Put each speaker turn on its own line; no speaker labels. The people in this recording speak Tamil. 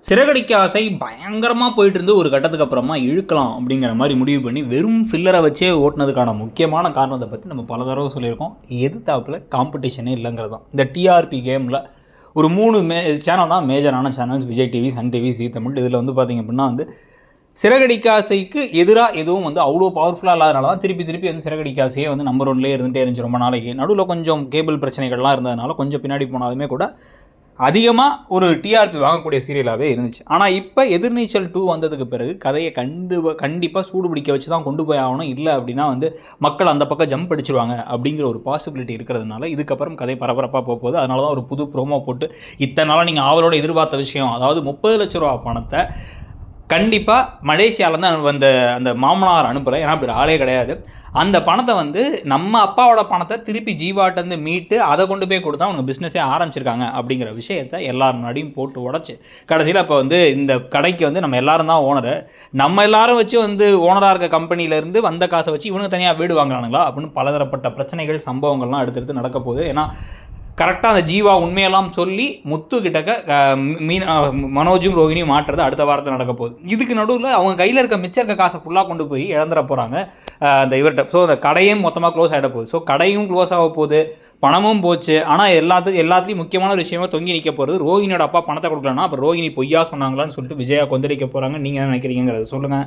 சிறகடிக்க ஆசை பயங்கரமாக போயிட்டு இருந்து ஒரு கட்டத்துக்கு அப்புறமா இழுக்கலாம் அப்படிங்கிற மாதிரி முடிவு பண்ணி வெறும் ஃபில்லரை வச்சே ஓட்டினதுக்கான முக்கியமான காரணத்தை பற்றி நம்ம பல தடவை சொல்லியிருக்கோம். எதிர்த்தாப்பில் காம்படிஷனே இல்லைங்கிறது தான். இந்த டிஆர்பி கேமில் ஒரு 3 சேனல் தான் மேஜரான channels, Vijay TV, Sun TV, Zee Tamil. இதில் வந்து பார்த்திங்க அப்படின்னா சிறகடிக்க ஆசைக்கு எதிராக எதுவும் அவ்வளோ பவர்ஃபுல்லாக இல்லாதனால தான் திருப்பி சிறகடிக்க ஆசையே நம்பர் 1லேயே இருந்துகிட்டே இருந்துச்சு ரொம்ப நாளைக்கு. நடுவில் கொஞ்சம் கேபிள் பிரச்சனைகள்லாம் இருந்ததுனால கொஞ்சம் பின்னாடி போனாலுமே கூட அதிகமாக ஒரு டிஆர்பி வாங்கக்கூடிய சீரியலாகவே இருந்துச்சு. ஆனால் இப்போ எதிர்நீச்சல் 2 வந்ததுக்கு பிறகு கதையை கண்டிப்பாக சூடு பிடிக்க வச்சு தான் கொண்டு போய் ஆகணும். இல்லை அப்படின்னா மக்கள் அந்த பக்கம் ஜம்ப் அடிச்சிருவாங்க அப்படிங்கிற ஒரு பாசிபிலிட்டி இருக்கிறதுனால இதுக்கப்புறம் கதை பரபரப்பாக போகுது. அதனால தான் ஒரு புது ப்ரோமோ போட்டு இத்தனை நாளாக நீங்கள் ஆவலோட எதிர்பார்த்த விஷயம், அதாவது 30 லட்ச ரூபா பணத்தை கண்டிப்பாக மலேசியாவிலேருந்து அந்த மாமனார் அனுப்பலை, ஏன்னா அப்படி ஆளே கிடையாது. அந்த பணத்தை நம்ம அப்பாவோட பணத்தை திருப்பி ஜீவாட்டேருந்து மீட்டு அதை கொண்டு போய் கொடுத்தா அவங்க பிஸ்னஸே ஆரம்பிச்சிருக்காங்க அப்படிங்கிற விஷயத்தை எல்லாரும் முன்னாடியும் போட்டு உடச்சி கடைசியில் இப்போ இந்த கடைக்கு நம்ம எல்லாரும் தான் ஓனரு, நம்ம எல்லாரும் வச்சு ஓனராக இருக்க கம்பெனியிலேருந்து வந்த காசை வச்சு இவனுக்கு தனியாக வீடு வாங்குறானுங்களா அப்படின்னு பலதரப்பட்ட பிரச்சனைகள் சம்பவங்கள்லாம் எடுத்து நடக்க போகுது. ஏன்னா கரெக்டாக அந்த ஜீவா உண்மையெல்லாம் சொல்லி முத்து கிட்டக்க மனோஜும் ரோஹிணியும் மாட்டுறது அடுத்த வாரத்தில் நடக்க போகுது. இதுக்கு நடுவில் அவங்க கையில் இருக்க காசை ஃபுல்லாக கொண்டு போய் இழந்துட போகிறாங்க அந்த இவர்கிட்ட. ஸோ அந்த கடையும் மொத்தமாக க்ளோஸ் ஆகிட போகுது. ஸோ கடையும் க்ளோஸ் ஆக போகுது, பணமும் போச்சு. ஆனால் எல்லாத்துலேயும் முக்கியமான ஒரு விஷயமா தொங்கி நிற்க போகிறது, ரோஹிணியோட அப்பா பணத்தை கொடுக்கலன்னா அப்போ ரோஹிணி பொய்யா சொன்னாங்களான்னு சொல்லிட்டு விஜயா கொந்தளிக்க போகிறாங்க. நீங்கள் என்ன நினைக்கிறீங்கிறத சொல்லுங்கள்.